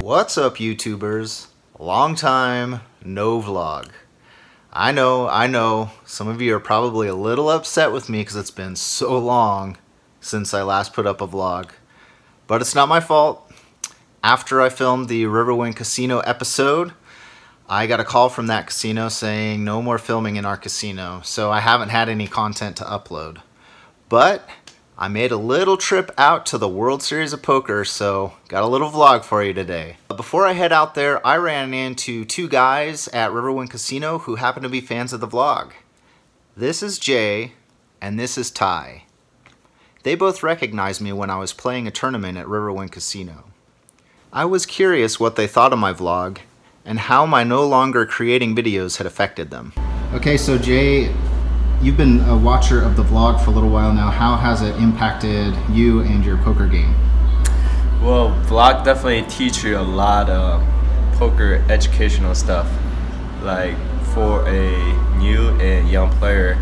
What's up, YouTubers? Long time, no vlog. I know, some of you are probably a little upset with me because it's been so long since I last put up a vlog. But it's not my fault. After I filmed the Riverwind Casino episode, I got a call from that casino saying no more filming in our casino, so I haven't had any content to upload. But I made a little trip out to the World Series of Poker, so got a little vlog for you today. But before I head out there, I ran into two guys at Riverwind Casino who happen to be fans of the vlog. This is Jay, and this is Ty. They both recognized me when I was playing a tournament at Riverwind Casino. I was curious what they thought of my vlog, and how my no longer creating videos had affected them. Okay, so Jay, you've been a watcher of the vlog for a little while now. How has it impacted you and your poker game? Well, vlog definitely teach you a lot of poker educational stuff. Like for a new and young player,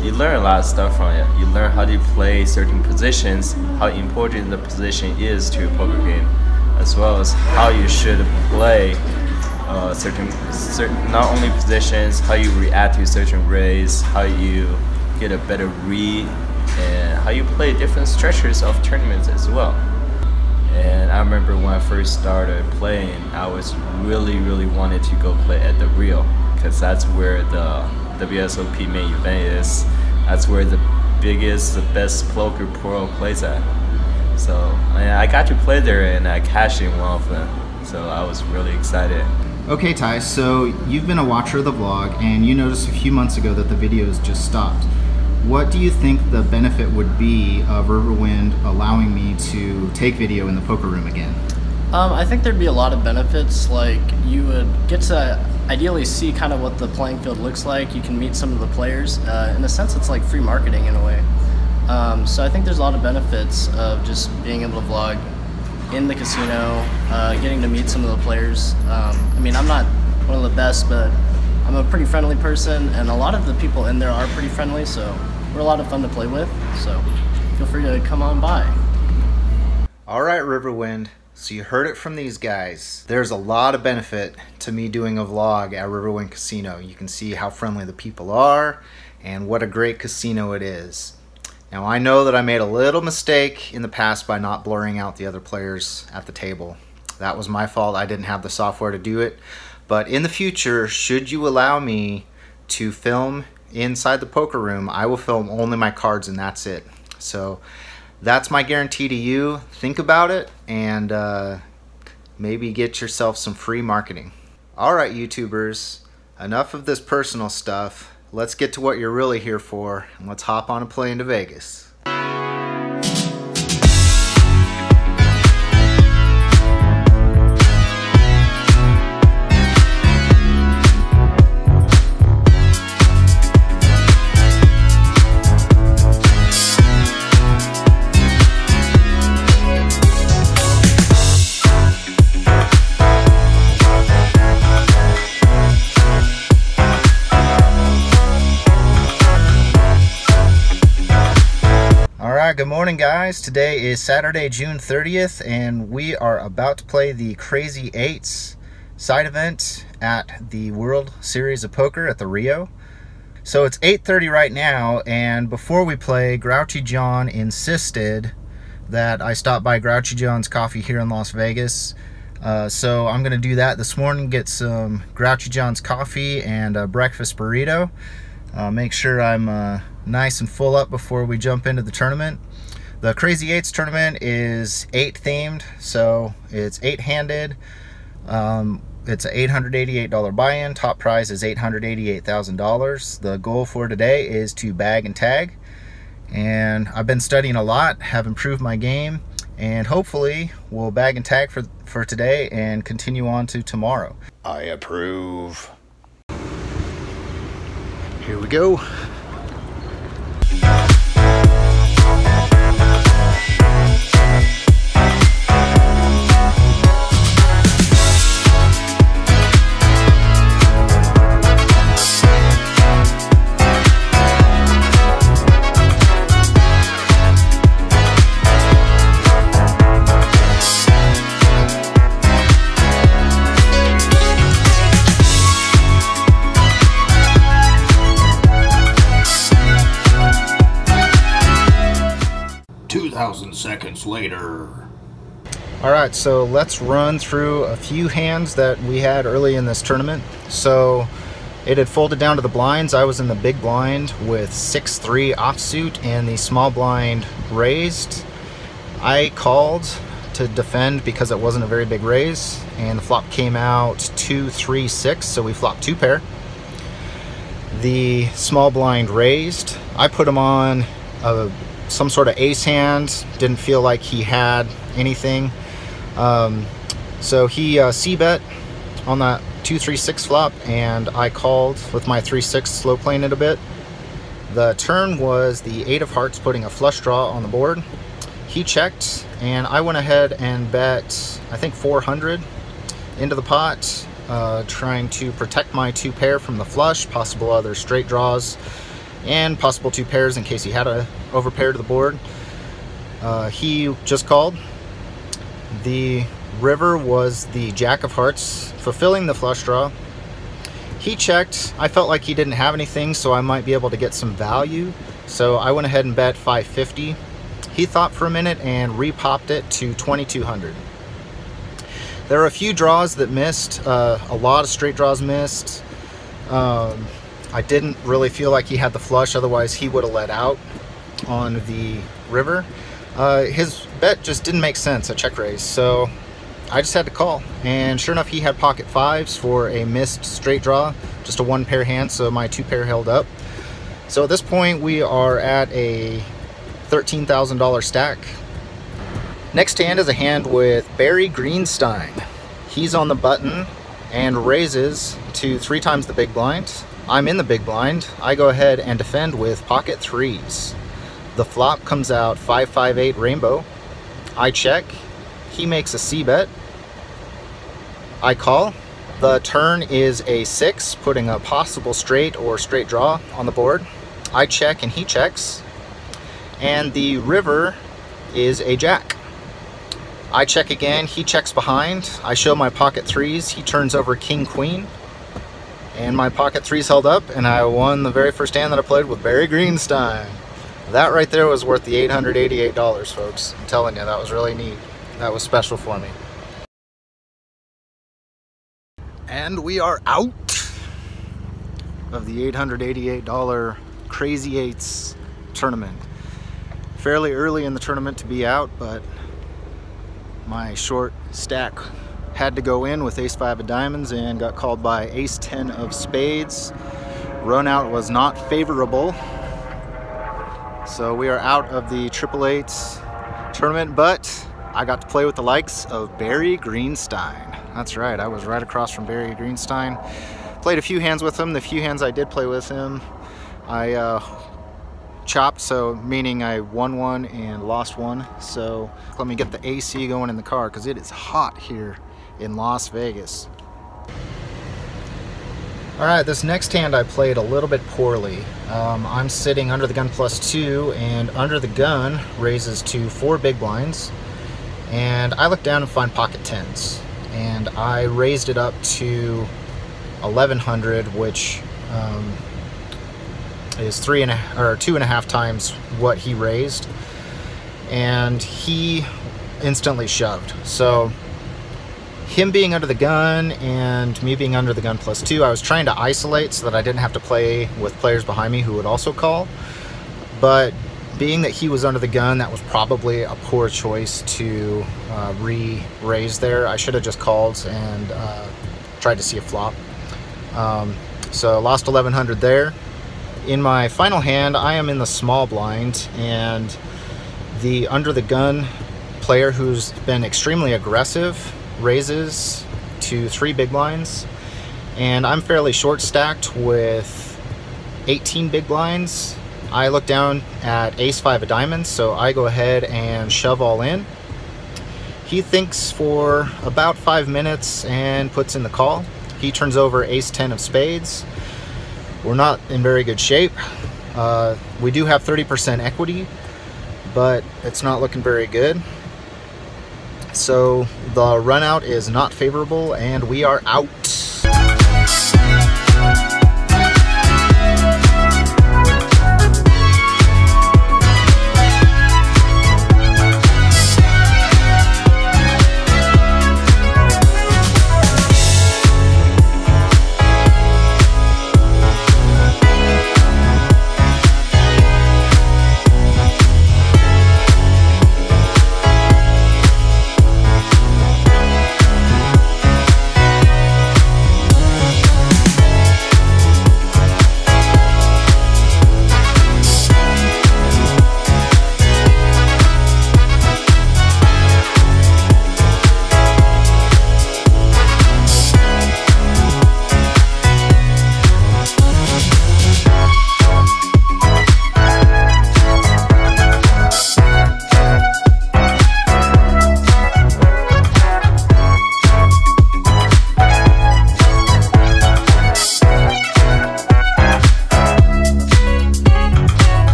you learn a lot of stuff from it. You learn how to play certain positions, how important the position is to a poker game, as well as how you should play certain not only positions, how you react to certain rays, how you get a better read, and how you play different stretches of tournaments as well. And I remember when I first started playing, I was really wanted to go play at the Rio, because that's where the WSOP main event is. That's where the biggest, the best poker pro plays at. So I got to play there and I cashed in one of them. So I was really excited. Okay, Ty, so you've been a watcher of the vlog and you noticed a few months ago that the videos just stopped. What do you think the benefit would be of Riverwind allowing me to take video in the poker room again? I think there'd be a lot of benefits. Like, you would get to ideally see kind of what the playing field looks like. You can meet some of the players. In a sense, it's like free marketing in a way. So I think there's a lot of benefits of just being able to vlog in the casino, getting to meet some of the players. I mean, I'm not one of the best, but I'm a pretty friendly person, and a lot of the people in there are pretty friendly, so we're a lot of fun to play with, so feel free to come on by. Alright, Riverwind, so you heard it from these guys. There's a lot of benefit to me doing a vlog at Riverwind Casino. You can see how friendly the people are, and what a great casino it is. Now, I know that I made a little mistake in the past by not blurring out the other players at the table. That was my fault. I didn't have the software to do it. But in the future, should you allow me to film inside the poker room, I will film only my cards and that's it. So that's my guarantee to you. Think about it and maybe get yourself some free marketing. All right, YouTubers, enough of this personal stuff. Let's get to what you're really here for, and let's hop on a plane to Vegas. Good morning, guys. Today is Saturday, June 30th, and we are about to play the Crazy Eights side event at the World Series of Poker at the Rio. So it's 8:30 right now, and before we play, Grouchy John insisted that I stop by Grouchy John's Coffee here in Las Vegas. So I'm going to do that this morning, get some Grouchy John's coffee and a breakfast burrito. Make sure I'm nice and full up before we jump into the tournament. The Crazy Eights tournament is 8 themed, so it's 8-handed. It's an $888 buy-in. Top prize is $888,000. The goal for today is to bag and tag. And I've been studying a lot, have improved my game, and hopefully we'll bag and tag for today and continue on to tomorrow. I approve. Here we go. minutes later. All right, so let's run through a few hands that we had early in this tournament. So it had folded down to the blinds. I was in the big blind with 6-3 offsuit and the small blind raised. I called to defend because it wasn't a very big raise, and the flop came out 2-3-6, so we flopped 2 pair. The small blind raised. I put him on some sort of ace hand. Didn't feel like he had anything. So he c-bet on that 2-3-6 flop, and I called with my 3-6, slow playing it a bit. The turn was the 8 of hearts putting a flush draw on the board. He checked, and I went ahead and bet, I think 400 into the pot, trying to protect my 2 pair from the flush, possible other straight draws, and possible 2 pairs in case he had a overpair to the board. He just called. The river was the jack of hearts, fulfilling the flush draw. He checked. I felt like he didn't have anything, so I might be able to get some value. So I went ahead and bet 550. He thought for a minute and repopped it to 2200. There were a few draws that missed. A lot of straight draws missed. I didn't really feel like he had the flush, otherwise he would have let out on the river. His bet just didn't make sense, a check raise, so I just had to call. And sure enough, he had pocket 5s for a missed straight draw, just a 1 pair hand, so my 2 pair held up. So at this point, we are at a $13,000 stack. Next hand is a hand with Barry Greenstein. He's on the button and raises to 3 times the big blind. I'm in the big blind. I go ahead and defend with pocket 3s. The flop comes out 5-5-8 rainbow. I check. He makes a c-bet. I call. The turn is a 6, putting a possible straight or straight draw on the board. I check and he checks. And the river is a jack. I check again, he checks behind. I show my pocket 3s, he turns over king queen. And my pocket 3s held up, and I won the very first hand that I played with Barry Greenstein. That right there was worth the $888, folks. I'm telling you, that was really neat. That was special for me. And we are out of the $888 Crazy Eights tournament. Fairly early in the tournament to be out, but my short stack had to go in with ace-5 of diamonds and got called by ace-10 of spades. Run out was not favorable. So we are out of the Triple Eights tournament, but I got to play with the likes of Barry Greenstein. That's right, I was right across from Barry Greenstein. Played a few hands with him. The few hands I did play with him, I chopped, so meaning I won 1 and lost 1. So let me get the AC going in the car because it is hot here in Las Vegas. All right, this next hand I played a little bit poorly. I'm sitting under the gun +2, and under the gun raises to 4 big blinds. And I look down and find pocket 10s. And I raised it up to 1100, which is 2.5 times what he raised. And he instantly shoved. So him being under the gun and me being under the gun +2, I was trying to isolate so that I didn't have to play with players behind me who would also call. But being that he was under the gun, that was probably a poor choice to re-raise there. I should have just called and tried to see a flop. So lost 1100 there. In my final hand, I am in the small blind, and the under the gun player, who's been extremely aggressive, raises to 3 big blinds, and I'm fairly short stacked with 18 big blinds. I look down at ace-5 of diamonds, so I go ahead and shove all in. He thinks for about 5 minutes and puts in the call. He turns over ace-10 of spades. We're not in very good shape. We do have 30% equity, but it's not looking very good. So the run out is not favorable, and we are out.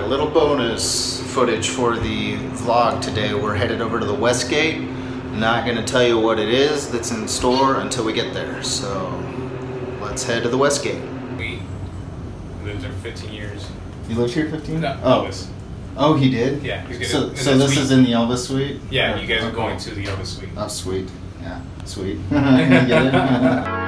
Alright, little bonus footage for the vlog today. We're headed over to the Westgate. Not going to tell you what it is that's in store until we get there. So let's head to the Westgate. We lived there for 15 years. You lived here 15? No, oh. Elvis. Oh, he did? Yeah. He's So gonna, this is in the Elvis suite? Yeah, you guys are going to the Elvis suite. Oh, sweet. Yeah, sweet. You get it?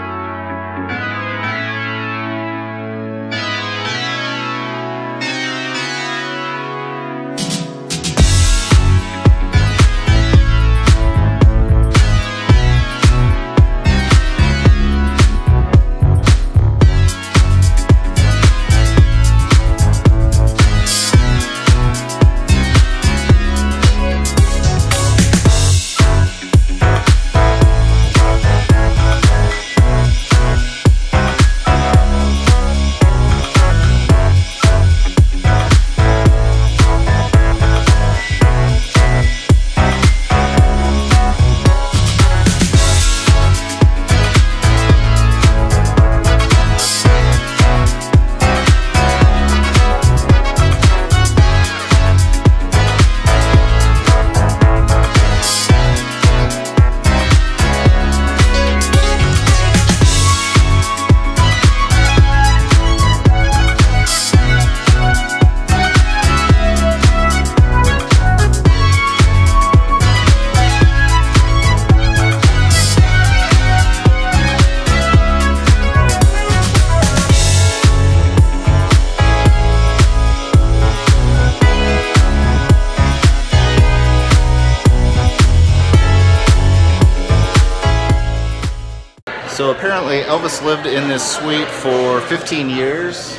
So apparently Elvis lived in this suite for 15 years,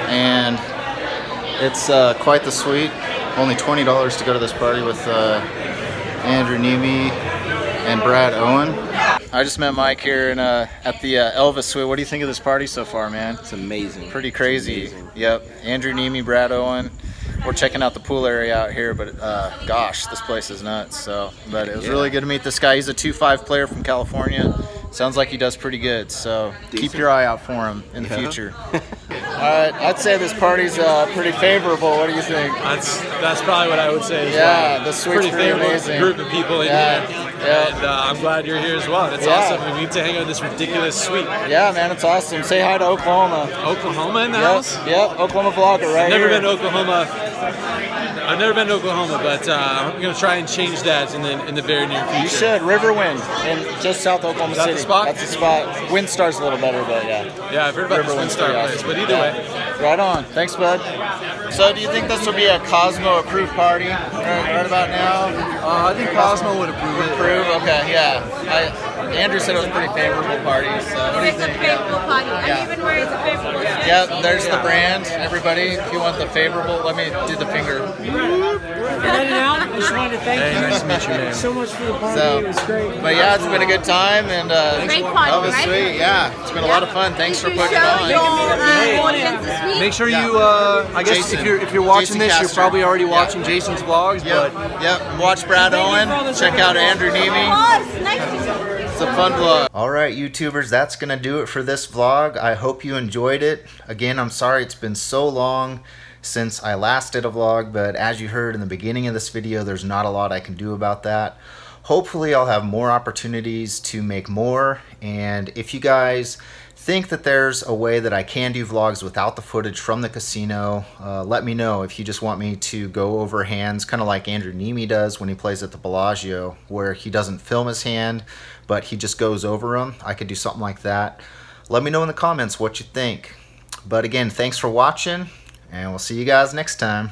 and it's quite the suite. Only $20 to go to this party with Andrew Nemi and Brad Owen. I just met Mike here in, at the Elvis suite. What do you think of this party so far, man? It's amazing. Pretty crazy. It's amazing. Yep. Andrew Nemi, Brad Owen. We're checking out the pool area out here, but gosh, this place is nuts. So, but it was really good to meet this guy. He's a 2-5 player from California. Sounds like he does pretty good. So keep your eye out for him in the future. All right, I'd say this party's pretty favorable. What do you think? That's probably what I would say as well. The suite's pretty amazing. Group of people in here, and I'm glad you're here as well. That's awesome. We need to hang out in this ridiculous suite. Yeah, man, it's awesome. Say hi to Oklahoma. Oklahoma in the house? Yep, Oklahoma vlogger right Never here. been to Oklahoma. I've never been to Oklahoma, but I'm going to try and change that in the very near future. You should. Riverwind, in just south Oklahoma City. The spot? That's the spot. Windstar's a little better, but yeah. Yeah, I've heard about this Windstar place, but either way. Right on. Thanks, bud. So, do you think this will be a Cosmo-approved party right about now? I think Cosmo would approve it. Approve? Okay, yeah. Andrew said it was a pretty favorable party. So, what do you think? It's a favorable party. I'm even where it's a favorable party. Yep, there's the brand. Everybody, if you want the favorable, let me do the finger. I just wanted to thank you. Nice to meet you, man. So much for the party. So, It was great. but yeah, it's been a good time, and Great party, Elvis right? Suite, yeah, it's been a lot of fun. Thanks for putting it on. Audience this week. Make sure you, I guess Jason. if you're watching Jason this, you're Castor. probably already watching Jason's vlogs. Yep, But yep. Watch Brad Owen. Check out Andrew Nemi. Oh, it's nice to see you. It's a fun vlog. Alright, YouTubers, that's going to do it for this vlog. I hope you enjoyed it. Again, I'm sorry it's been so long since I last did a vlog, but as you heard in the beginning of this video, there's not a lot I can do about that. Hopefully, I'll have more opportunities to make more, and if you guys think that there's a way that I can do vlogs without the footage from the casino, let me know. If you just want me to go over hands, kind of like Andrew Nemi does when he plays at the Bellagio, where he doesn't film his hand, but he just goes over them, I could do something like that. Let me know in the comments what you think. But again, thanks for watching, and we'll see you guys next time.